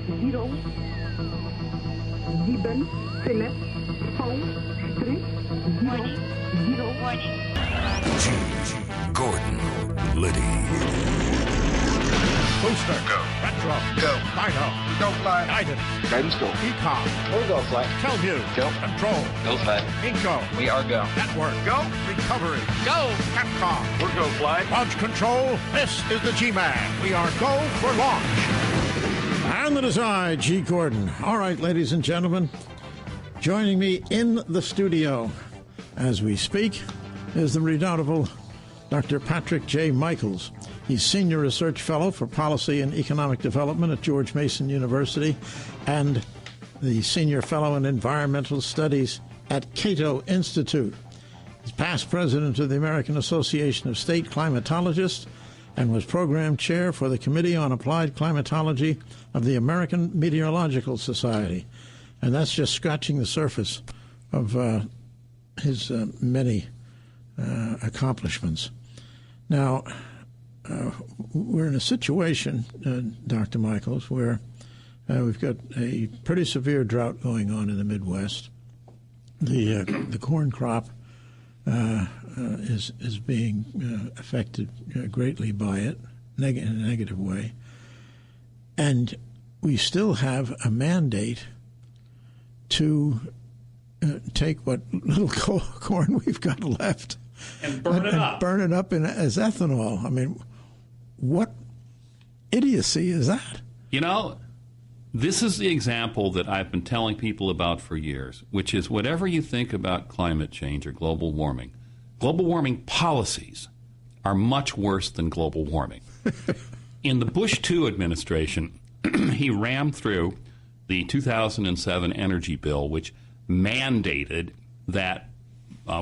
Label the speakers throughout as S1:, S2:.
S1: 0, 7, Select, V, Strich, 0, 0.
S2: Gordon Liddy.
S3: Booster.
S4: Go.
S3: Retro.
S4: Go.
S3: CATO.
S4: Go fly.
S3: Guidance.
S4: Guidance go.
S3: Ecom.
S4: We'll go fly.
S3: Telview.
S4: Go.
S3: Control.
S4: Go fly.
S3: Inco.
S4: We are go.
S3: Network.
S4: Go.
S3: Recovery.
S4: Go.
S3: Capcom.
S4: We're go fly.
S3: Launch control. This is the G-Man. We are go for launch. And that is I, G. Gordon. All right, ladies and gentlemen, joining me in the studio as we speak is the redoubtable Dr. Patrick J. Michaels. He's Senior Research Fellow for Policy and Economic Development at George Mason University and the Senior Fellow in Environmental Studies at CATO Institute. He's past president of the American Association of State Climatologists and was program chair for the Committee on Applied Climatology of the American Meteorological Society. And that's just scratching the surface of his many accomplishments. Now, we're in a situation, Dr. Michaels, where we've got a pretty severe drought going on in the Midwest. The corn crop is being affected greatly by it, in a negative way. And we still have a mandate to take what little corn we've got left
S5: and burn it up
S3: as ethanol. I mean, what idiocy is that?
S5: You know, this is the example that I've been telling people about for years, which is whatever you think about climate change or global warming policies are much worse than global warming. In the Bush II administration, he rammed through the 2007 energy bill, which mandated that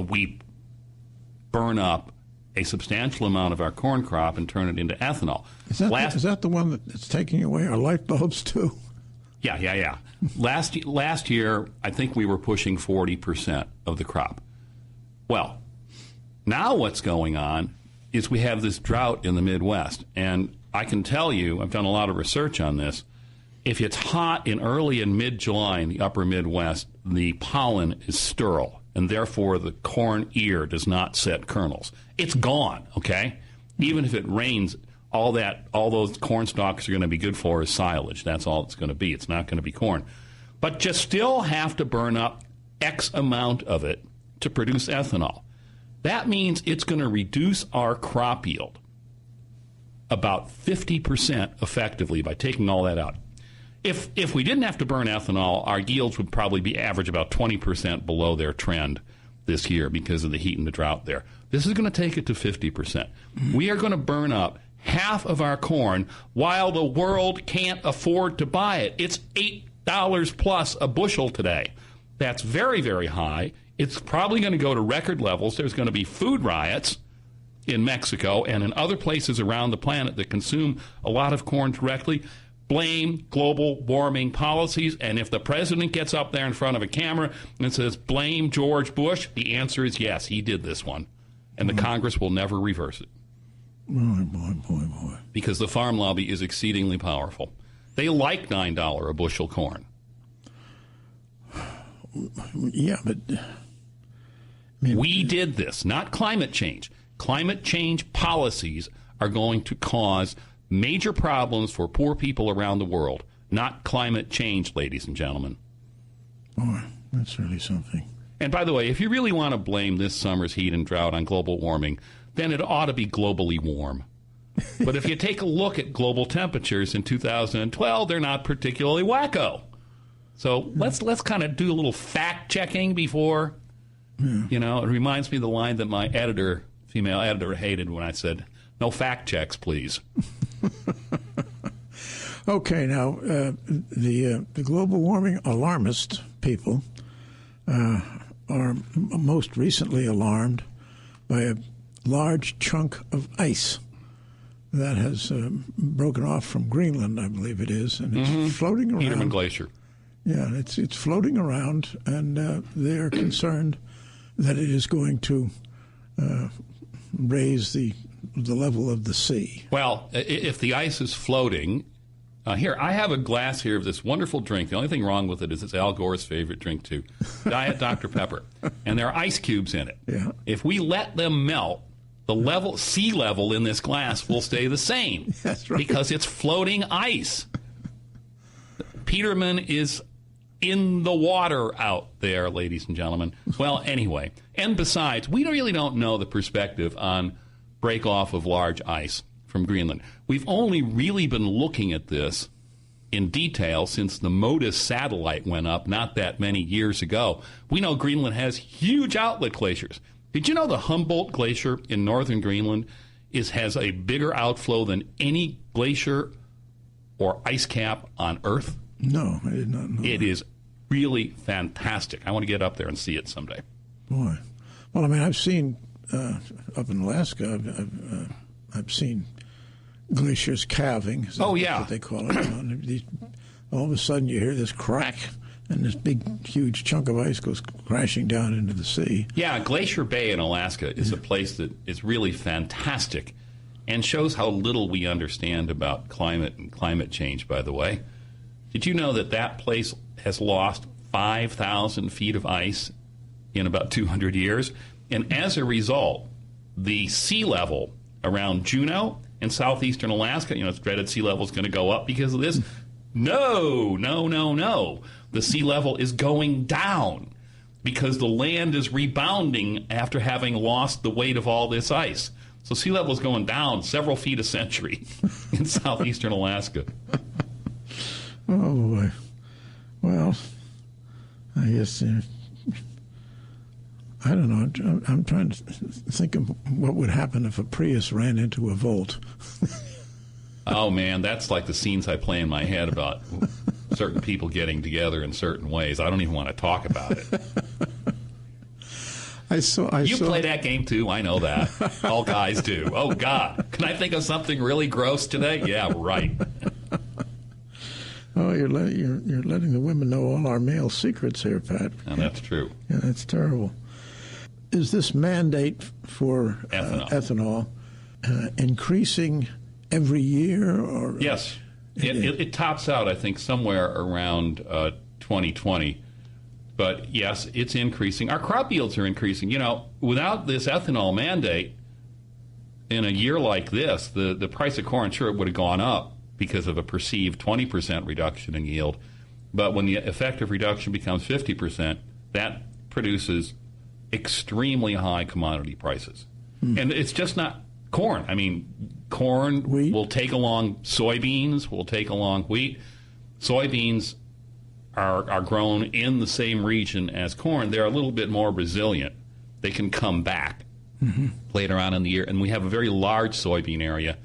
S5: we burn up a substantial amount of our corn crop and turn it into ethanol.
S3: Is that the one that's taking away our light bulbs, too?
S5: Yeah. Last year, I think we were pushing 40% of the crop. Well, now what's going on is we have this drought in the Midwest. And I can tell you, I've done a lot of research on this, if it's hot in early and mid-July in the upper Midwest, the pollen is sterile, and therefore the corn ear does not set kernels. It's gone, okay? Even if it rains, all those corn stalks are going to be good for is silage. That's all it's going to be. It's not going to be corn. But you still have to burn up X amount of it to produce ethanol. That means it's going to reduce our crop yield about 50% effectively by taking all that out. If we didn't have to burn ethanol, our yields would probably be average about 20% below their trend this year because of the heat and the drought there. This is going to take it to 50%. We are going to burn up half of our corn while the world can't afford to buy it. It's $8 plus a bushel today. That's very, very high. It's probably going to go to record levels. There's going to be food riots in Mexico and in other places around the planet that consume a lot of corn directly. Blame global warming policies, and if the president gets up there in front of a camera and says, blame George Bush, the answer is yes, he did this one. And the Congress will never reverse it.
S3: Boy.
S5: Because the farm lobby is exceedingly powerful. They like $9 a bushel corn.
S3: Yeah, but...
S5: we did this, not climate change. Climate change policies are going to cause major problems for poor people around the world, not climate change, ladies and gentlemen.
S3: Boy, that's really something.
S5: And by the way, if you really want to blame this summer's heat and drought on global warming, then it ought to be globally warm. But if you take a look at global temperatures in 2012, they're not particularly wacko. So let's kind of do a little fact-checking before, it reminds me of the line that my female editor, hated when I said, no fact checks, please.
S3: Okay, now, the global warming alarmist people are most recently alarmed by a large chunk of ice that has broken off from Greenland, I believe it is, and it's floating around.
S5: Peterman Glacier.
S3: Yeah, it's floating around, and they are concerned that it is going to raise the level of the sea.
S5: Well, if the ice is floating, Here, I have a glass here of this wonderful drink. The only thing wrong with it is it's Al Gore's favorite drink, too. Diet Dr. Pepper. And there are ice cubes in it.
S3: Yeah.
S5: If we let them melt, the sea level in this glass will stay the same.
S3: That's right.
S5: Because it's floating ice. Peterman is in the water out there, ladies and gentlemen. Well, anyway. And besides, we really don't know the perspective on break-off of large ice from Greenland. We've only really been looking at this in detail since the MODIS satellite went up not that many years ago. We know Greenland has huge outlet glaciers. Did you know the Humboldt Glacier in northern Greenland has a bigger outflow than any glacier or ice cap on Earth?
S3: No, I did not know
S5: It
S3: that.
S5: is really fantastic. I want to get up there and see it someday.
S3: Boy. Well, I mean, I've seen, up in Alaska, I've seen glaciers calving. Is
S5: Oh,
S3: that
S5: yeah.
S3: what they call it. All of a sudden you hear this crack, and this big, huge chunk of ice goes crashing down into the sea.
S5: Yeah, Glacier Bay in Alaska is a place that is really fantastic and shows how little we understand about climate and climate change, by the way. Did you know that that place has lost 5,000 feet of ice in about 200 years? And as a result, the sea level around Juneau and southeastern Alaska, it's dreaded sea level is going to go up because of this. No. The sea level is going down because the land is rebounding after having lost the weight of all this ice. So sea level is going down several feet a century in southeastern Alaska.
S3: Oh, boy. Well, I guess, I don't know. I'm trying to think of what would happen if a Prius ran into a Volt.
S5: Oh, man, that's like the scenes I play in my head about certain people getting together in certain ways. I don't even want to talk about it. You play that game, too. I know that. All guys do. Oh, God. Can I think of something really gross today? Yeah, right.
S3: Oh, you're letting the women know all our male secrets here, Pat.
S5: And that's true.
S3: Yeah, that's terrible. Is this mandate for ethanol increasing every year? Or
S5: yes. It tops out, I think, somewhere around 2020. But, yes, it's increasing. Our crop yields are increasing. Without this ethanol mandate, in a year like this, the price of corn, sure, it would have gone up because of a perceived 20% reduction in yield. But when the effective reduction becomes 50%, that produces extremely high commodity prices. And it's just not corn. I mean, corn
S3: wheat
S5: will take along soybeans, will take along wheat. Soybeans are grown in the same region as corn. They're a little bit more resilient. They can come back later on in the year. And we have a very large soybean area.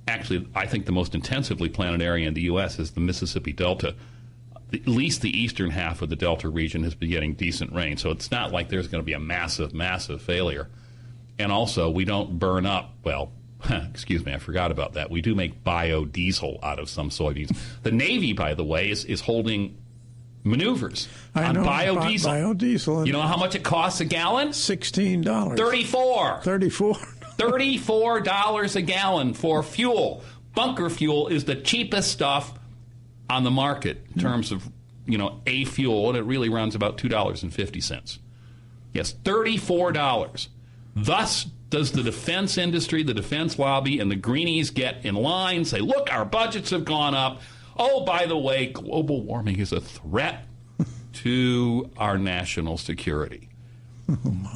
S5: Actually, I think the most intensively planted area in the U.S. is the Mississippi Delta. At least the eastern half of the Delta region has been getting decent rain. So it's not like there's going to be a massive, massive failure. And also, we don't burn up, excuse me, I forgot about that. We do make biodiesel out of some soybeans. The Navy, by the way, is holding maneuvers on biodiesel.
S3: Biodiesel.
S5: You know how much it costs a gallon?
S3: $16.
S5: $34. $34 a gallon for fuel. Bunker fuel is the cheapest stuff on the market in terms of, a fuel, and it really runs about $2.50. Yes, $34. Thus does the defense industry, the defense lobby, and the greenies get in line, say, look, our budgets have gone up. Oh, by the way, global warming is a threat to our national security.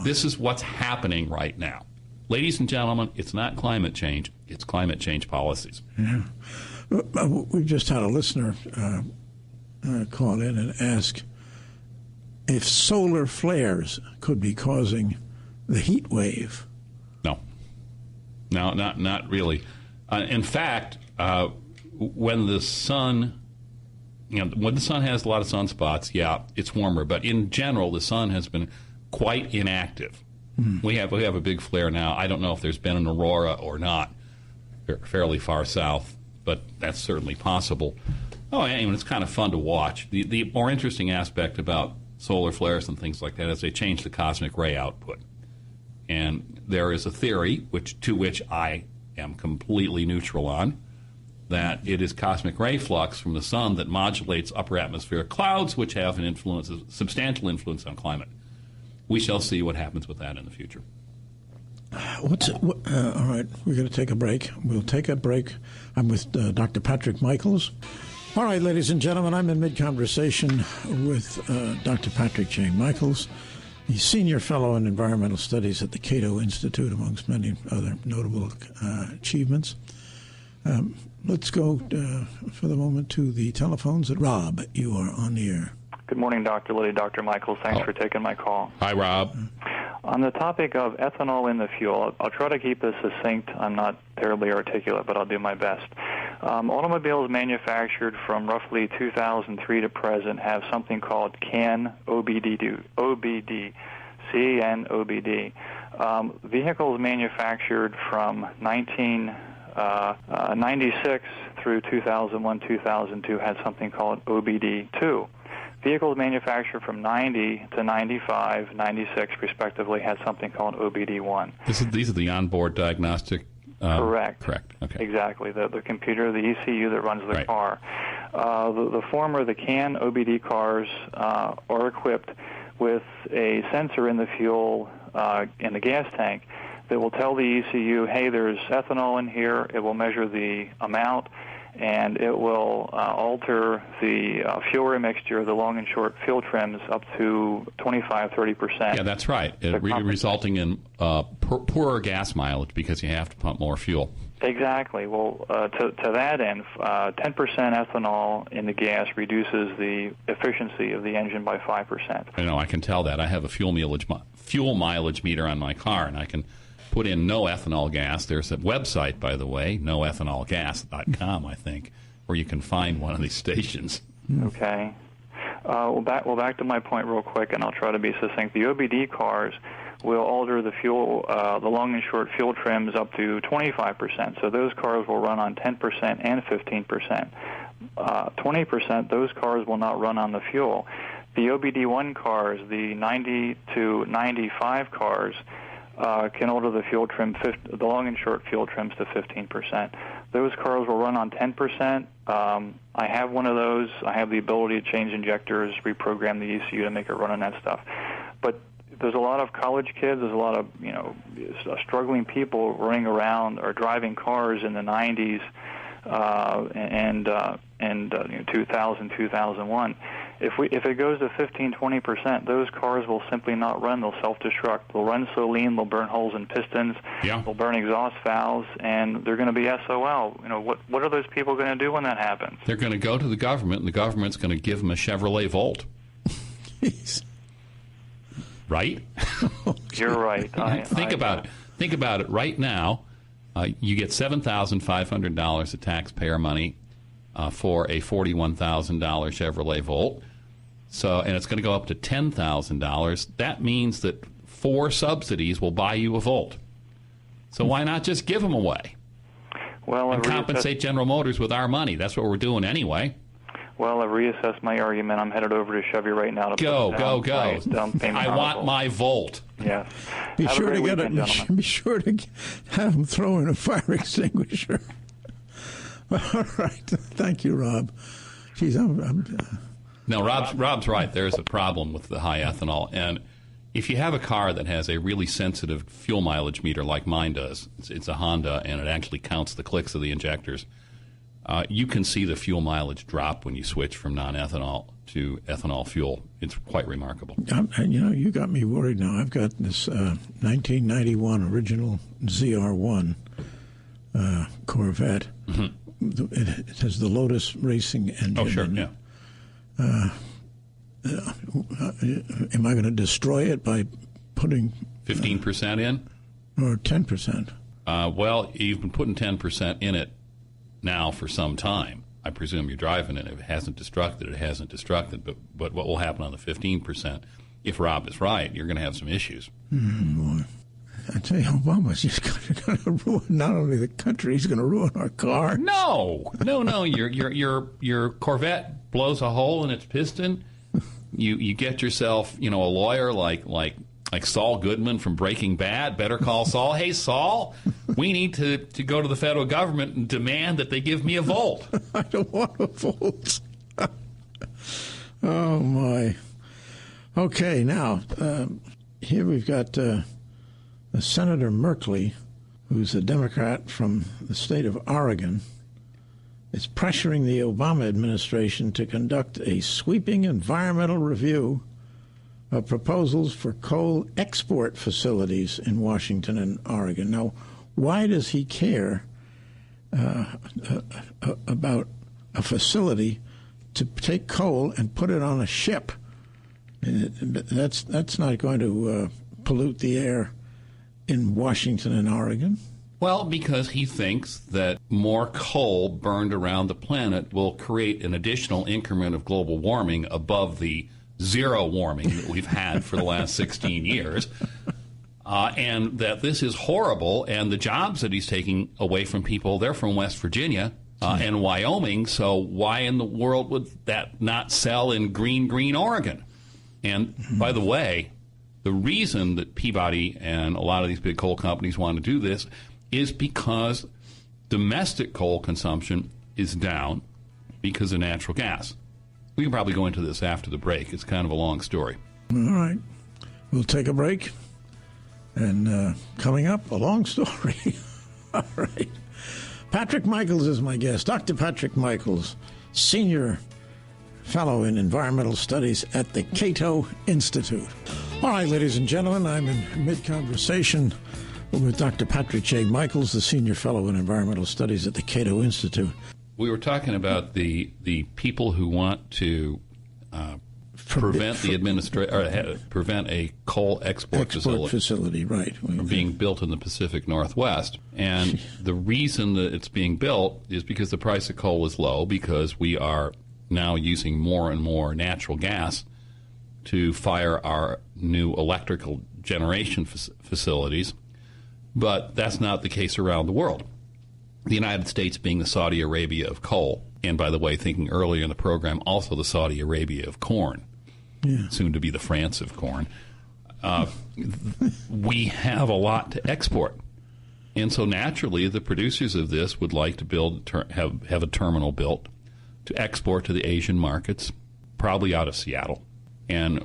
S5: This is what's happening right now. Ladies and gentlemen, it's not climate change, it's climate change policies.
S3: Yeah. We just had a listener call in and ask if solar flares could be causing the heat wave.
S5: No, not really. In fact, when the sun, when the sun has a lot of sunspots, yeah, it's warmer. But in general, the sun has been quite inactive. We have a big flare now. I don't know if there's been an aurora or not, fairly far south, but that's certainly possible. Oh, and it's kind of fun to watch. The more interesting aspect about solar flares and things like that is they change the cosmic ray output. And there is a theory to which I am completely neutral on, that it is cosmic ray flux from the sun that modulates upper atmospheric clouds, which have a substantial influence on climate. We shall see what happens with that in the future.
S3: All right, we're going to take a break. We'll take a break. I'm with Dr. Patrick Michaels. All right, ladies and gentlemen, I'm in mid-conversation with Dr. Patrick J. Michaels. He's Senior Fellow in Environmental Studies at the CATO Institute, amongst many other notable achievements. Let's go for the moment to the telephones. Rob, you are on the air.
S4: Good morning, Dr. Liddy, Dr. Michaels. Thanks for taking my call.
S5: Hi, Rob.
S4: On the topic of ethanol in the fuel, I'll try to keep this succinct. I'm not terribly articulate, but I'll do my best. Automobiles manufactured from roughly 2003 to present have something called CAN OBD, C-A-N-O-B-D. Vehicles manufactured from 1996 through 2001, 2002 had something called OBD2. Vehicles manufactured from 90 to 95, 96 respectively had something called OBD1.
S5: These are the onboard diagnostic.
S4: Correct.
S5: Okay.
S4: Exactly. The computer, the ECU that runs the car. The former, the CAN OBD cars, are equipped with a sensor in the fuel in the gas tank that will tell the ECU, hey, there's ethanol in here. It will measure the amount, and it will alter the fuel mixture, the long and short fuel trims, up to 25-30%.
S5: Yeah, that's right. Resulting in poorer gas mileage because you have to pump more fuel.
S4: Exactly. Well, to that end, 10% ethanol in the gas reduces the efficiency of the engine by 5%.
S5: I know, I can tell that. I have a fuel mileage meter on my car, and I can put in no ethanol gas. There's a website, by the way, noethanolgas.com, I think, where you can find one of these stations.
S4: Okay. Back to my point real quick, and I'll try to be succinct. The OBD cars will alter the fuel, the long and short fuel trims up to 25%. So those cars will run on 10% and 15%. 20%, those cars will not run on the fuel. The OBD1 cars, the 90 to 95 cars, can alter the fuel trim, the long and short fuel trims to 15%. Those cars will run on 10%. I have one of those. I have the ability to change injectors, reprogram the ECU to make it run on that stuff. But there's a lot of college kids, there's a lot of struggling people running around or driving cars in the 90s and 2000, 2001. If it goes to 15-20%, those cars will simply not run. They'll self-destruct. They'll run so lean, they'll burn holes in pistons.
S5: Yeah.
S4: They'll burn exhaust valves, and they're going to be SOL. What are those people going to do when that happens?
S5: They're going to go to the government, and the government's going to give them a Chevrolet Volt. Right?
S4: You're right.
S5: Think about it. Think about it. Right now, you get $7,500 of taxpayer money for a $41,000 Chevrolet Volt. And it's going to go up to $10,000. That means that 4 subsidies will buy you a Volt. So why not just give them away?
S4: Well,
S5: and compensate General Motors with our money. That's what we're doing anyway.
S4: Well, I've reassessed my argument. I'm headed over to Chevy right now to
S5: go.
S4: I
S5: want my Volt.
S4: Yes.
S3: Be sure to have them throw in a fire extinguisher. All right. Thank you, Rob. Geez,
S5: No, Rob's right. There's a problem with the high ethanol. And if you have a car that has a really sensitive fuel mileage meter like mine does, it's a Honda, and it actually counts the clicks of the injectors, you can see the fuel mileage drop when you switch from non-ethanol to ethanol fuel. It's quite remarkable.
S3: You got me worried now. I've got this 1991 original ZR1 Corvette. Mm-hmm. It has the Lotus racing engine.
S5: Oh, sure, yeah.
S3: Am I going to destroy it by putting
S5: 15% in?
S3: Or 10%?
S5: Well, you've been putting 10% in it now for some time. I presume you're driving it. If it hasn't destructed, it hasn't destructed. But what will happen on the 15%, if Rob is right, you're going to have some issues.
S3: Boy. I tell you, Obama's just going to ruin not only the country, he's going to ruin our car.
S5: No. Your Corvette blows a hole in its piston. You get yourself, a lawyer like like Saul Goodman from Breaking Bad, Better Call Saul. Hey, Saul, we need to go to the federal government and demand that they give me a volt.
S3: I don't want a volt. Oh, my. Okay, now, here we've got Senator Merkley, who's a Democrat from the state of Oregon, is pressuring the Obama administration to conduct a sweeping environmental review of proposals for coal export facilities in Washington and Oregon. Now, why does he care about a facility to take coal and put it on a ship? That's not going to pollute the air in Washington and Oregon.
S5: Well, because he thinks that more coal burned around the planet will create an additional increment of global warming above the zero warming that we've had for the last 16 years, and that this is horrible, and the jobs that he's taking away from people, they're from West Virginia and Wyoming, so why in the world would that not sell in green Oregon? And by the way, the reason that Peabody and a lot of these big coal companies want to do this is because domestic coal consumption is down because of natural gas. We can probably go into this after the break. It's kind of a long story.
S3: All right. We'll take a break. And coming up, a long story. All right. Patrick Michaels is my guest. Dr. Patrick Michaels, Senior Fellow in Environmental Studies at the CATO Institute. All right, ladies and gentlemen, I'm in mid-conversation with Dr. Patrick J. Michaels, the Senior Fellow in Environmental Studies at the CATO Institute.
S5: We were talking about the people who want to prevent a coal export
S3: facility, right,
S5: from being built in the Pacific Northwest. And the reason that it's being built is because the price of coal is low, because we are now using more and more natural gas to fire our new electrical generation facilities. But that's not the case around the world. The United States being the Saudi Arabia of coal, and by the way, thinking earlier in the program, also the Saudi Arabia of corn, soon to be the France of corn, we have a lot to export. And so naturally, the producers of this would like to have a terminal built to export to the Asian markets, probably out of Seattle. And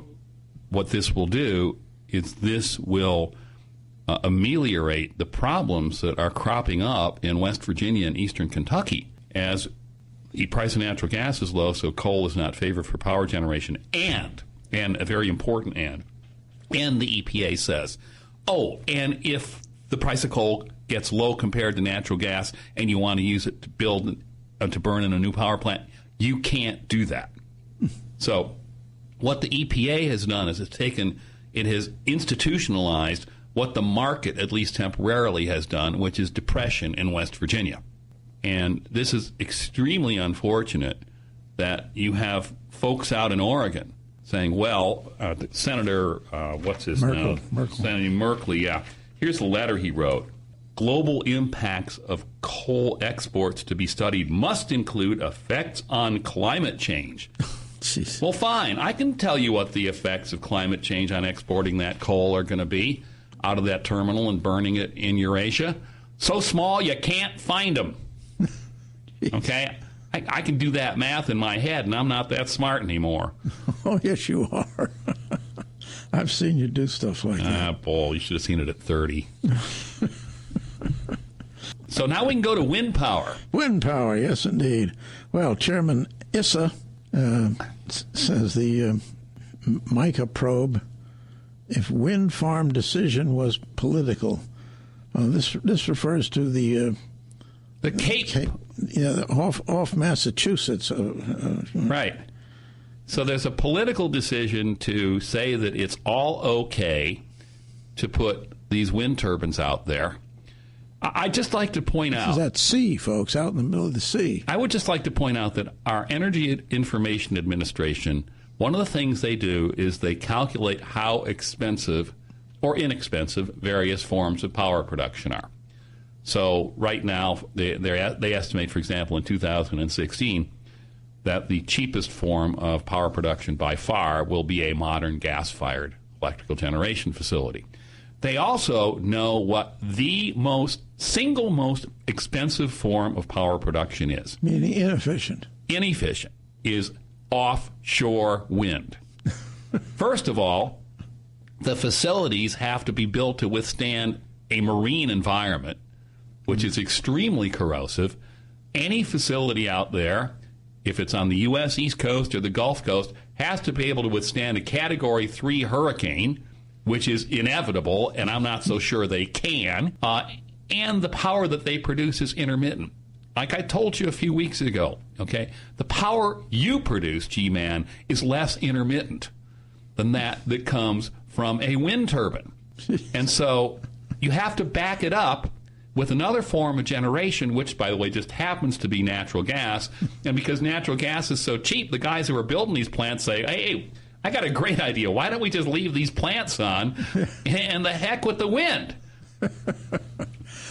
S5: what this will do is this will ameliorate the problems that are cropping up in West Virginia and eastern Kentucky as the price of natural gas is low, so coal is not favored for power generation. And a very important and the EPA says, and if the price of coal gets low compared to natural gas and you want to use it to build to burn in a new power plant, you can't do that. So what the EPA has done is it has institutionalized what the market, at least temporarily, has done, which is depression in West Virginia. And this is extremely unfortunate that you have folks out in Oregon saying, Senator, Senator Merkley, yeah. Here's the letter he wrote. Global impacts of coal exports to be studied must include effects on climate change.
S3: Jeez.
S5: Well, fine. I can tell you what the effects of climate change on exporting that coal are going to be out of that terminal and burning it in Eurasia. So small you can't find them. Okay? I can do that math in my head, and I'm not that smart anymore.
S3: Oh, yes, you are. I've seen you do stuff like that.
S5: Paul, you should have seen it at 30. So now we can go to wind power.
S3: Wind power, yes, indeed. Well, Chairman Issa says the Mica probe, if wind farm decision was political, this refers to the
S5: Cape.
S3: Off Massachusetts.
S5: Right. So there's a political decision to say that it's all okay to put these wind turbines out there. I'd just like to point out...
S3: This is at sea, folks, out in the middle of the sea.
S5: I would just like to point out that our Energy Information Administration, one of the things they do is they calculate how expensive or inexpensive various forms of power production are. So right now, they estimate, for example, in 2016, that the cheapest form of power production by far will be a modern gas-fired electrical generation facility. They also know what the single most expensive form of power production is.
S3: Meaning inefficient.
S5: Inefficient is offshore wind. First of all, the facilities have to be built to withstand a marine environment, which is extremely corrosive. Any facility out there, if it's on the U.S. East Coast or the Gulf Coast, has to be able to withstand a Category 3 hurricane, which is inevitable, and I'm not so sure they can. And the power that they produce is intermittent. Like I told you a few weeks ago, okay, the power you produce, G-Man, is less intermittent than that comes from a wind turbine. And so you have to back it up with another form of generation, which, by the way, just happens to be natural gas. And because natural gas is so cheap, the guys who are building these plants say, hey, I got a great idea. Why don't we just leave these plants on and the heck with the wind?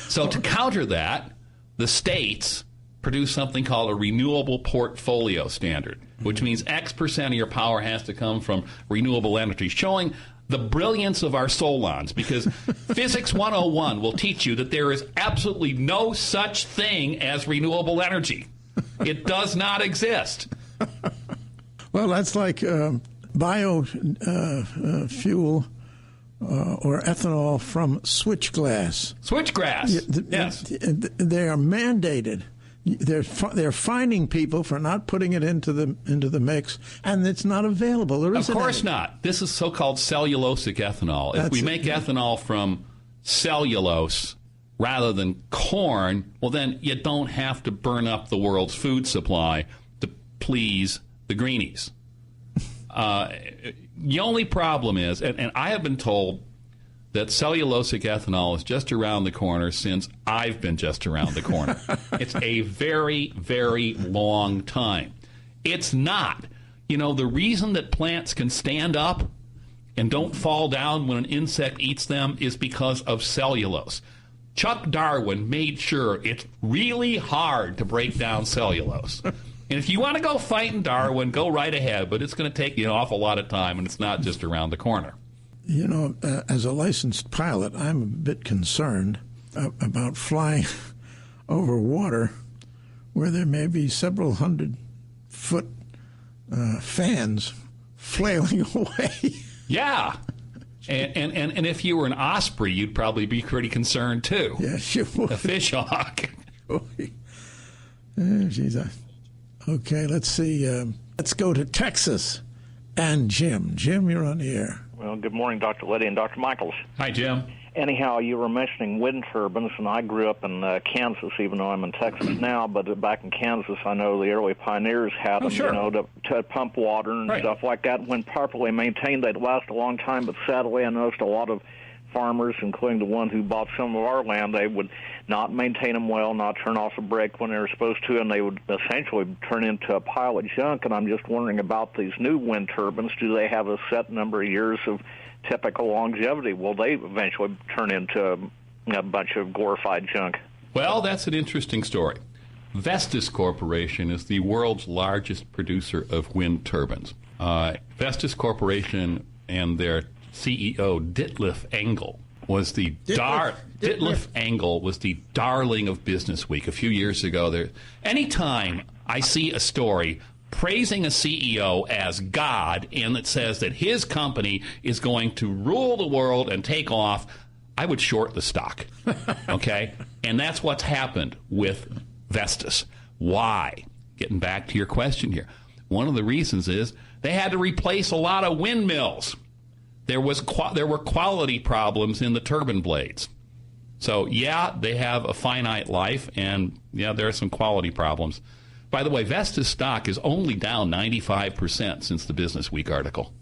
S5: So to counter that, the states produce something called a renewable portfolio standard, which means X percent of your power has to come from renewable energy, showing the brilliance of our solons, because Physics 101 will teach you that there is absolutely no such thing as renewable energy. It does not exist.
S3: Well, that's like biofuel or ethanol from switchgrass.
S5: Switchgrass, yes.
S3: They are mandated. They're finding people for not putting it into the mix, and it's not available. There isn't
S5: Of course
S3: any.
S5: not. This is so-called cellulosic ethanol. If we make ethanol from cellulose rather than corn, well, then you don't have to burn up the world's food supply to please the greenies. The only problem is, and I have been told that cellulosic ethanol is just around the corner since I've been just around the corner. It's a very, very long time. It's not. You know, the reason that plants can stand up and don't fall down when an insect eats them is because of cellulose. Chuck Darwin made sure it's really hard to break down cellulose. And if you want to go fighting Darwin, go right ahead, but it's going to take you an awful lot of time, and it's not just around the corner.
S3: You know, as a licensed pilot, I'm a bit concerned about flying over water where there may be several 100-foot fans flailing away.
S5: Yeah. And if you were an osprey, you'd probably be pretty concerned, too.
S3: Yes, you would.
S5: A fishhawk.
S3: Okay, let's see. Let's go to Texas and Jim. Jim, you're on the air.
S6: Well, good morning, Dr. Liddy and Dr. Michaels.
S5: Hi, Jim.
S6: Anyhow, you were mentioning wind turbines, and I grew up in Kansas, even though I'm in Texas now. But back in Kansas, I know the early pioneers had them,
S5: sure.
S6: to pump water and stuff like that. When properly maintained, they'd last a long time. But sadly, I noticed a lot of farmers, including the one who bought some of our land, they would not maintain them well, not turn off a brake when they were supposed to, and they would essentially turn into a pile of junk. And I'm just wondering about these new wind turbines. Do they have a set number of years of typical longevity? Will they eventually turn into a bunch of glorified junk?
S5: Well, that's an interesting story. Vestas Corporation is the world's largest producer of wind turbines. Vestas Corporation and their CEO, Ditlev Engel, was the darling of Business Week a few years ago. Anytime I see a story praising a CEO as God and it says that his company is going to rule the world and take off, I would short the stock. Okay? And that's what's happened with Vestas. Why? Getting back to your question here. One of the reasons is they had to replace a lot of windmills. There were quality problems in the turbine blades. So, yeah, they have a finite life, and, yeah, there are some quality problems. By the way, Vestas stock is only down 95% since the Business Week article.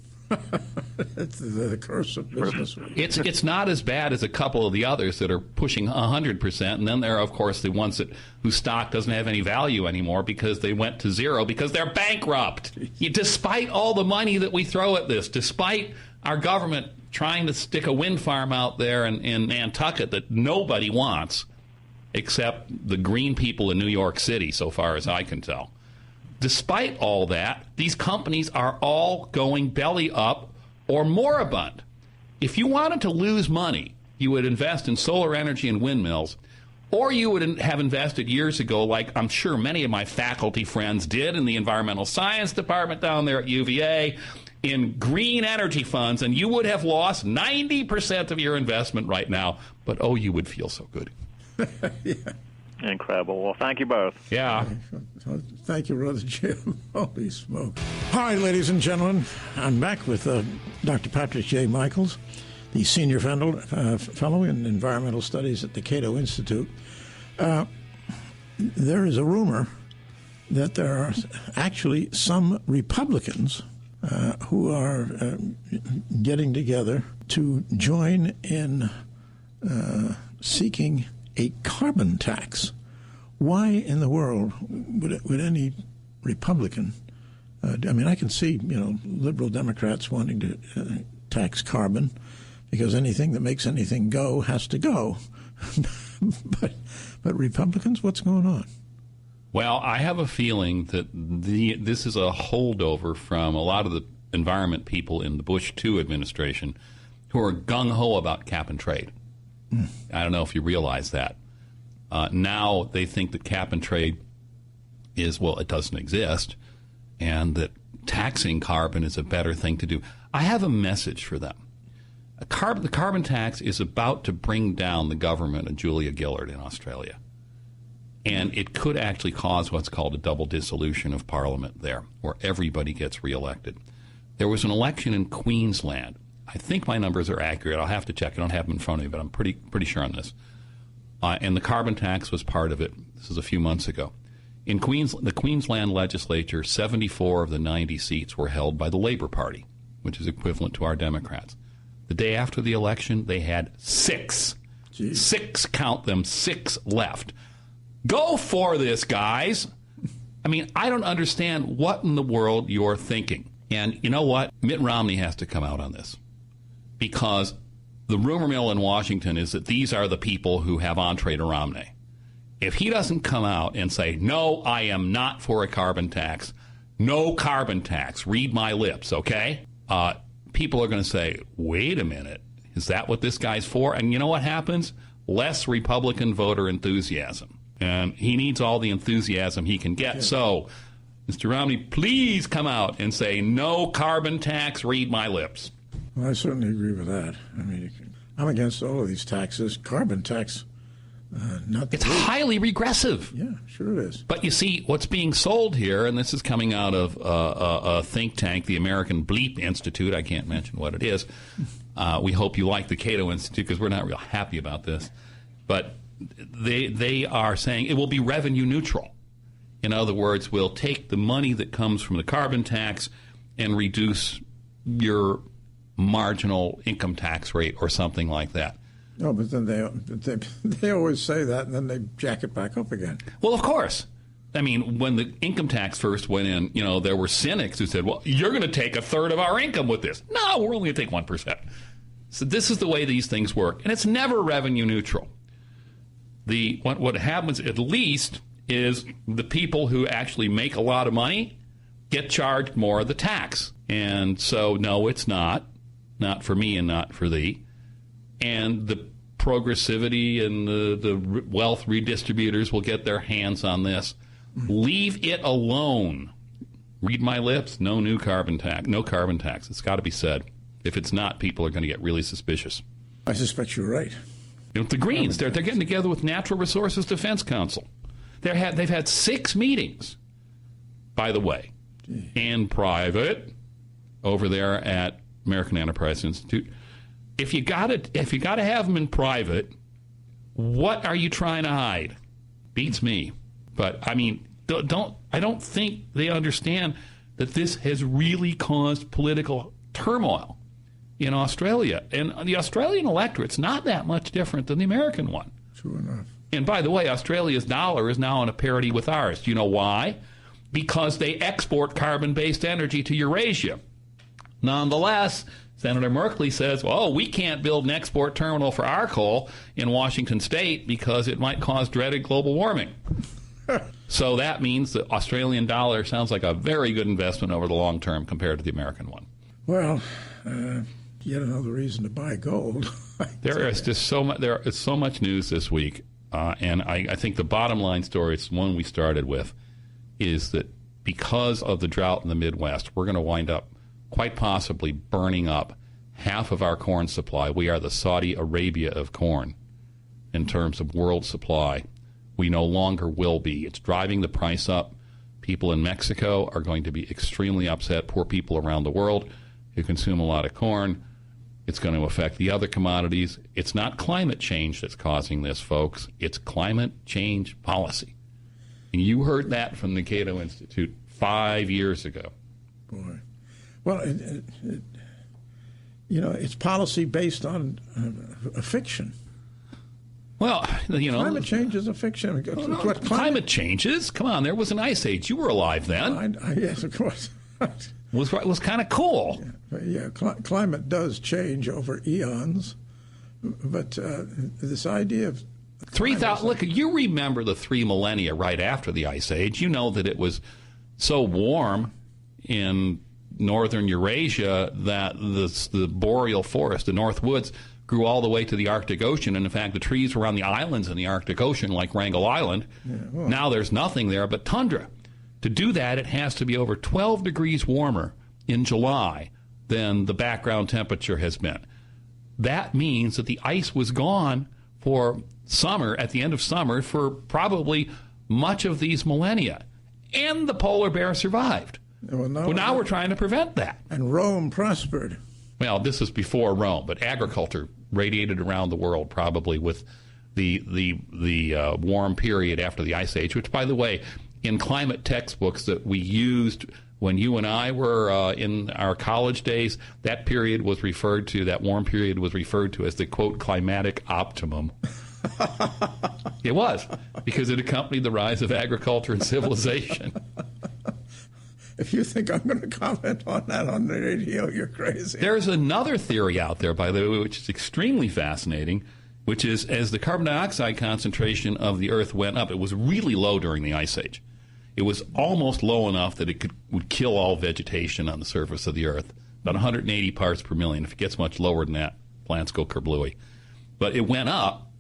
S3: It's the curse of Business Week.
S5: It's not as bad as a couple of the others that are pushing 100%, and then there are, of course, the ones whose stock doesn't have any value anymore because they went to zero because they're bankrupt. Despite all the money that we throw at this, despite our government trying to stick a wind farm out there in Nantucket that nobody wants, except the green people in New York City, so far as I can tell. Despite all that, these companies are all going belly up or moribund. If you wanted to lose money, you would invest in solar energy and windmills, or you would have invested years ago, like I'm sure many of my faculty friends did in the environmental science department down there at UVA, in green energy funds, and you would have lost 90% of your investment right now. But, oh, you would feel so good.
S3: Yeah.
S6: Incredible. Well, thank you both.
S5: Yeah.
S3: Thank you, Brother Jim. Holy smoke. All right, ladies and gentlemen, I'm back with Dr. Patrick J. Michaels, the Senior Fellow in Environmental Studies at the CATO Institute. There is a rumor that there are actually some Republicans who are getting together to join in seeking a carbon tax. Why in the world would any Republican? I mean, I can see liberal Democrats wanting to tax carbon because anything that makes anything go has to go. but Republicans, what's going on?
S5: Well, I have a feeling that this is a holdover from a lot of the environment people in the Bush II administration who are gung-ho about cap and trade. I don't know if you realize that. Now they think that cap and trade it doesn't exist, and that taxing carbon is a better thing to do. I have a message for them. The carbon tax is about to bring down the government of Julia Gillard in Australia. And it could actually cause what's called a double dissolution of Parliament there, where everybody gets reelected. There was an election in Queensland. I think my numbers are accurate. I'll have to check. I don't have them in front of me, but I'm pretty sure on this. And the carbon tax was part of it. This is a few months ago. In the Queensland legislature, 74 of the 90 seats were held by the Labour Party, which is equivalent to our Democrats. The day after the election, they had 6. Jeez. 6, count them, 6 left. Go for this, guys. I mean, I don't understand what in the world you're thinking. And you know what? Mitt Romney has to come out on this, because the rumor mill in Washington is that these are the people who have entree to Romney. If he doesn't come out and say, no, I am not for a carbon tax, no carbon tax, read my lips, okay? People are going to say, wait a minute, is that what this guy's for? And you know what happens? Less Republican voter enthusiasm. And he needs all the enthusiasm he can get. Yeah. So, Mr. Romney, please come out and say, no carbon tax, read my lips.
S3: Well, I certainly agree with that. I mean, I'm against all of these taxes. Carbon tax, not the
S5: It's highly regressive.
S3: Yeah, sure it is.
S5: But you see, what's being sold here, and this is coming out of a think tank, the American Bleep Institute. I can't mention what it is. We hope you like the Cato Institute, because we're not real happy about this. But they are saying it will be revenue neutral. In other words, we'll take the money that comes from the carbon tax and reduce your marginal income tax rate or something like that.
S3: No, but then they always say that, and then they jack it back up again.
S5: Well, of course. I mean, when the income tax first went in, there were cynics who said, well, you're going to take a third of our income with this. No, we're only going to take 1%. So this is the way these things work. And it's never revenue neutral. What happens, at least, is the people who actually make a lot of money get charged more of the tax. And so, no, it's not. Not for me and not for thee. And the progressivity and the wealth redistributors will get their hands on this. Leave it alone. Read my lips. No new carbon tax. No carbon tax. It's got to be said. If it's not, people are going to get really suspicious.
S3: I suspect you're right.
S5: The Greens, they're getting together with Natural Resources Defense Council. They've had 6 meetings, by the way, in private over there at American Enterprise Institute. If you got to have them in private, what are you trying to hide? Beats me. But I mean, I don't think they understand that this has really caused political turmoil in Australia. And the Australian electorate's not that much different than the American one.
S3: True enough.
S5: And by the way, Australia's dollar is now on a parity with ours. Do you know why? Because they export carbon-based energy to Eurasia. Nonetheless, Senator Merkley says, well, we can't build an export terminal for our coal in Washington State because it might cause dreaded global warming. So that means the Australian dollar sounds like a very good investment over the long term compared to the American one.
S3: Well, Yet another reason to buy gold.
S5: There is just there is so much news this week, and I think the bottom line story, it's the one we started with, is that because of the drought in the Midwest, we're going to wind up quite possibly burning up half of our corn supply. We are the Saudi Arabia of corn in terms of world supply. We no longer will be. It's driving the price up. People in Mexico are going to be extremely upset. Poor people around the world who consume a lot of corn. It's going to affect the other commodities. It's not climate change that's causing this, folks. It's climate change policy. And you heard that from the Cato Institute 5 years ago.
S3: Boy. Well, it's policy based on a fiction.
S5: Well,
S3: climate change is a fiction.
S5: Climate changes? Come on, there was an ice age. You were alive then.
S3: Yes, of course.
S5: was kind of cool.
S3: Yeah, climate does change over eons, but this idea of
S5: 3,000. Look, you remember the 3 millennia right after the ice age. You know that it was so warm in northern Eurasia that the boreal forest, the North Woods, grew all the way to the Arctic Ocean. And in fact, the trees were on the islands in the Arctic Ocean, like Wrangel Island. Yeah, well, now there's nothing there but tundra. To do that, it has to be over 12 degrees warmer in July than the background temperature has been. That means that the ice was gone for summer, at the end of summer, for probably much of these millennia. And the polar bear survived. Well, now we're trying to prevent that.
S3: And Rome prospered.
S5: Well, this is before Rome, but agriculture radiated around the world probably with the warm period after the Ice Age, which, by the way, in climate textbooks that we used when you and I were in our college days, that period was referred to, that warm period was referred to as the, quote, climatic optimum. It was, because it accompanied the rise of agriculture and civilization.
S3: If you think I'm going to comment on that on the radio, you're crazy.
S5: There's another theory out there, by the way, which is extremely fascinating, which is as the carbon dioxide concentration of the Earth went up, it was really low during the Ice Age. It was almost low enough that it would kill all vegetation on the surface of the Earth, about 180 parts per million. If it gets much lower than that, plants go kerblooey. But it went up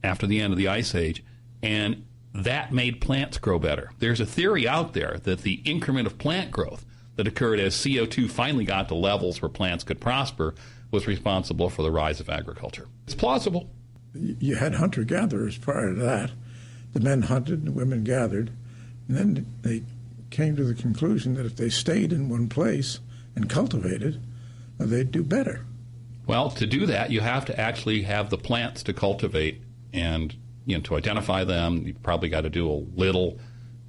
S5: after the end of the Ice Age, and that made plants grow better. There's a theory out there that the increment of plant growth that occurred as CO2 finally got to levels where plants could prosper was responsible for the rise of agriculture. It's plausible.
S3: You had hunter-gatherers prior to that. The men hunted and the women gathered. And then they came to the conclusion that if they stayed in one place and cultivated, they'd do better.
S5: Well, to do that, you have to actually have the plants to cultivate, and to identify them. You probably got to do a little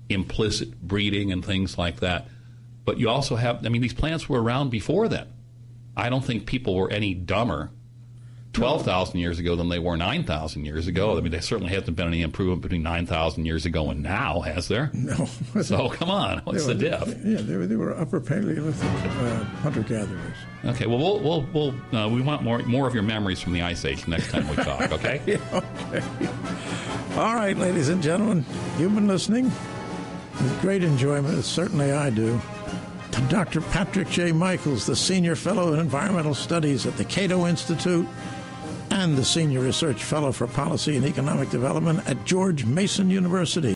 S5: implicit breeding and things like that. But you also have, these plants were around before then. I don't think people were any dumber 12,000 years ago than they were 9,000 years ago. There certainly hasn't been any improvement between 9,000 years ago and now, has there?
S3: No.
S5: So, come on. What's the diff?
S3: Yeah, they were Upper Paleolithic hunter-gatherers.
S5: Okay, well, we want more of your memories from the Ice Age next time we talk, okay?
S3: Yeah, okay. All right, ladies and gentlemen, you've been listening with great enjoyment, as certainly I do, to Dr. Patrick J. Michaels, the Senior Fellow in Environmental Studies at the Cato Institute and the Senior Research Fellow for Policy and Economic Development at George Mason University.